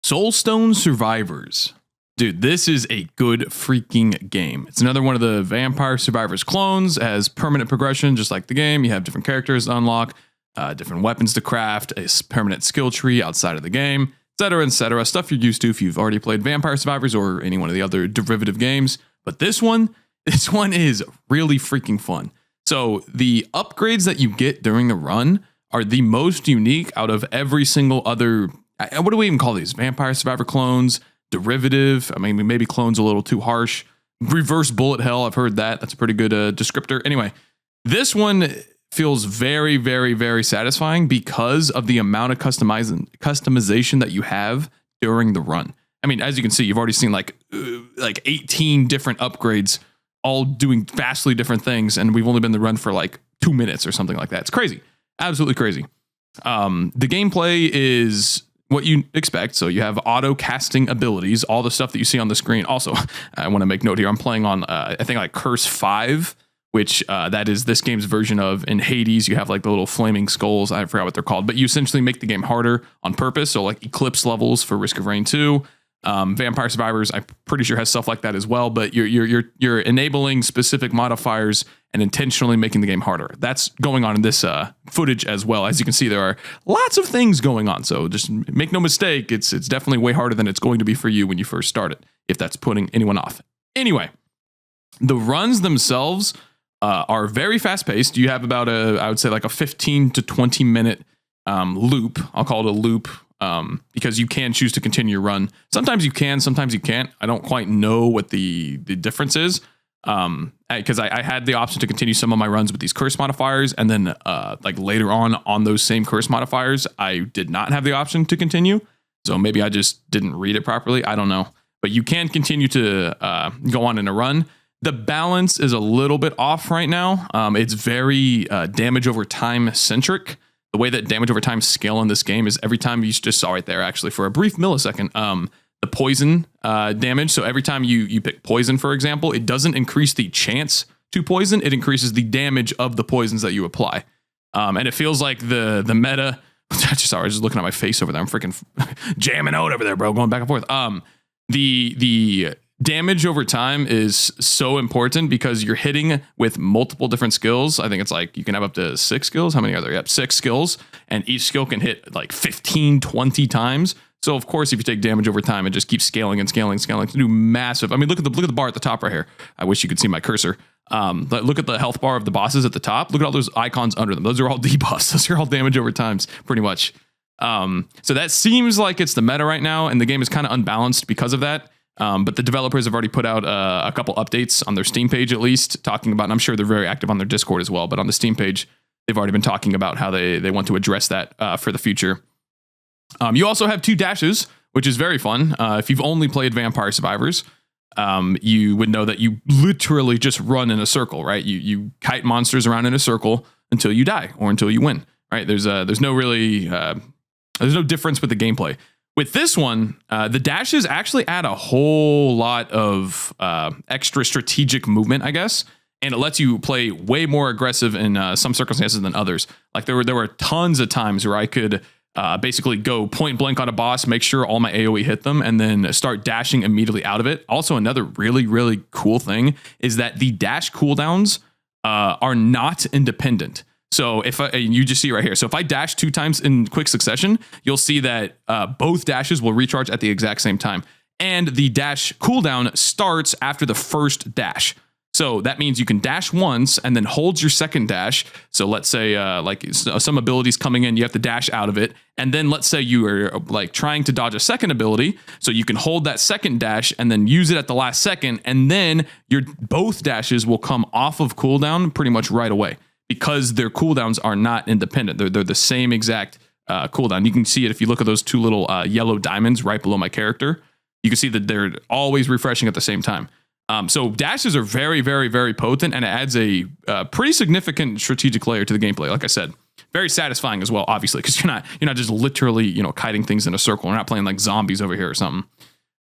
Soulstone Survivors. Dude, this is a good freaking game. It's another one of the Vampire Survivors clones. It has permanent progression, just like the game. You have different characters to unlock, different weapons to craft, a permanent skill tree outside of the game, etc., etc. Stuff you're used to if you've already played Vampire Survivors or any one of the other derivative games. But this one is really freaking fun. So the upgrades that you get during the run are the most unique out of every single other. What do we even call these? Vampire Survivor clones, derivative. I mean, maybe clone's a little too harsh. Reverse bullet hell. I've heard that. That's a pretty good descriptor. Anyway, this one feels very, very, very satisfying because of the amount of customization that you have during the run. I mean, as you can see, you've already seen like 18 different upgrades, all doing vastly different things, and we've only been in the run for like 2 minutes or something like that. It's crazy. Absolutely crazy. The gameplay is what you expect. So you have auto casting abilities, all the stuff that you see on the screen. Also, I want to make note here. I'm playing on, I think like Curse 5, which that is this game's version of in Hades. You have like the little flaming skulls. I forgot what they're called, but you essentially make the game harder on purpose. So like Eclipse levels for Risk of Rain 2. Vampire Survivors, I'm pretty sure has stuff like that as well, but you're enabling specific modifiers and intentionally making the game harder. That's going on in this footage as well. As you can see, there are lots of things going on. So just make no mistake, it's definitely way harder than it's going to be for you when you first start it, if that's putting anyone off. Anyway, the runs themselves are very fast paced. You have about I would say like a 15 to 20 minute loop. I'll call it a loop. Because you can choose to continue your run. Sometimes you can, sometimes you can't. I don't quite know what the difference is. Because I had the option to continue some of my runs with these curse modifiers, and then like later on those same curse modifiers, I did not have the option to continue. So maybe I just didn't read it properly. I don't know. But you can continue to go on in a run. The balance is a little bit off right now. It's very damage over time centric. The way that damage over time scale in this game is every time you just saw right there, actually, for a brief millisecond, the poison damage. So every time you pick poison, for example, it doesn't increase the chance to poison. It increases the damage of the poisons that you apply. And it feels like the meta. Sorry, I was just looking at my face over there. I'm freaking jamming out over there, bro, going back and forth. The damage over time is so important because you're hitting with multiple different skills. I think it's like you can have up to 6 skills. How many are there? Yep, 6 skills. And each skill can hit like 15, 20 times. So of course, if you take damage over time, it just keeps scaling and scaling, to do massive. I mean, look at the bar at the top right here. I wish you could see my cursor. But look at the health bar of the bosses at the top. Look at all those icons under them. Those are all debuffs. Those are all damage over times, pretty much. So that seems like it's the meta right now, and the game is kind of unbalanced because of that. But the developers have already put out a couple updates on their Steam page, at least talking about, and I'm sure they're very active on their Discord as well, but on the Steam page, they've already been talking about how they want to address that for the future. You also have 2 dashes, which is very fun. If you've only played Vampire Survivors, you would know that you literally just run in a circle, right? You kite monsters around in a circle until you die or until you win, right? There's no difference with the gameplay. With this one, the dashes actually add a whole lot of extra strategic movement, I guess, and it lets you play way more aggressive in some circumstances than others. Like there were tons of times where I could basically go point blank on a boss, make sure all my AoE hit them, and then start dashing immediately out of it. Also, another really, really cool thing is that the dash cooldowns are not independent. So you just see right here. So if I dash 2 times in quick succession, you'll see that both dashes will recharge at the exact same time. And the dash cooldown starts after the first dash. So that means you can dash once and then hold your second dash. So let's say like some abilities coming in, you have to dash out of it. And then let's say you are like trying to dodge a second ability. So you can hold that second dash and then use it at the last second. And then both dashes will come off of cooldown pretty much right away, because their cooldowns are not independent. They're the same exact cooldown. You can see it if you look at those 2 little yellow diamonds right below my character. You can see that they're always refreshing at the same time. So dashes are very, very, very potent, and it adds a pretty significant strategic layer to the gameplay. Like I said, very satisfying as well, obviously, because you're not just literally kiting things in a circle. We're not playing like zombies over here or something.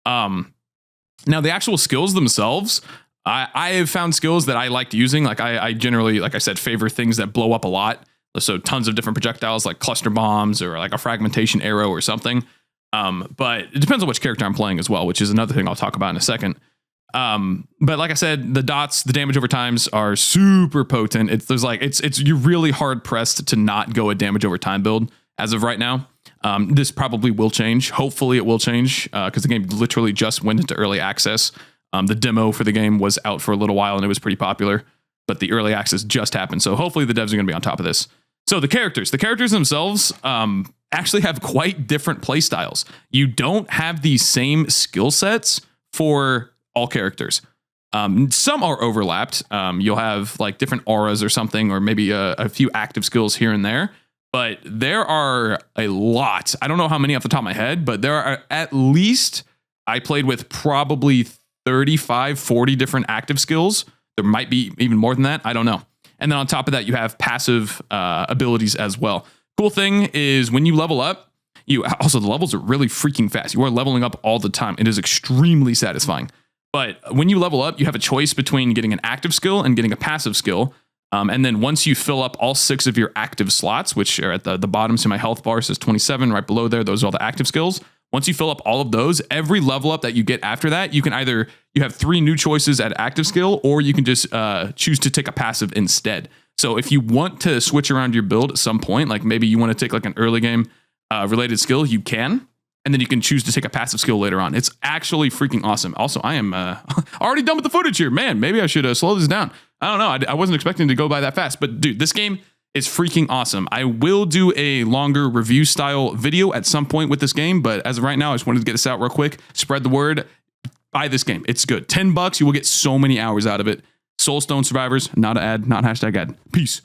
Now the actual skills themselves, I have found skills that I liked using. Like I generally, like I said, favor things that blow up a lot. So tons of different projectiles like cluster bombs or like a fragmentation arrow or something. But it depends on which character I'm playing as well, which is another thing I'll talk about in a second. But like I said, the damage over times are super potent. You're really hard pressed to not go a damage over time build as of right now. This probably will change. Hopefully it will change because the game literally just went into early access. The demo for the game was out for a little while and it was pretty popular, but the early access just happened. So hopefully the devs are going to be on top of this. So the characters themselves actually have quite different play styles. You don't have the same skill sets for all characters. Some are overlapped. You'll have like different auras or something, or maybe a few active skills here and there. But there are a lot. I don't know how many off the top of my head, but there are at least, I played with probably 35, 40 different active skills. There might be even more than that. I don't know. And then on top of that, you have passive abilities as well. Cool thing is when you level up, the levels are really freaking fast. You are leveling up all the time. It is extremely satisfying. But when you level up, you have a choice between getting an active skill and getting a passive skill. And then once you fill up all 6 of your active slots, which are at the bottom, so my health bar says 27 right below there. Those are all the active skills. Once you fill up all of those, every level up that you get after that, you have 3 new choices at active skill, or you can just choose to take a passive instead. So if you want to switch around your build at some point, like maybe you want to take like an early game related skill, you can. And then you can choose to take a passive skill later on. It's actually freaking awesome. Also, I am already done with the footage here. Man, maybe I should slow this down. I don't know. I wasn't expecting to go by that fast. But dude, this game is freaking awesome. I will do a longer review style video at some point with this game. But as of right now, I just wanted to get this out real quick. Spread the word. Buy this game. It's good. $10. You will get so many hours out of it. Soulstone Survivors. Not an ad. Not hashtag ad. Peace.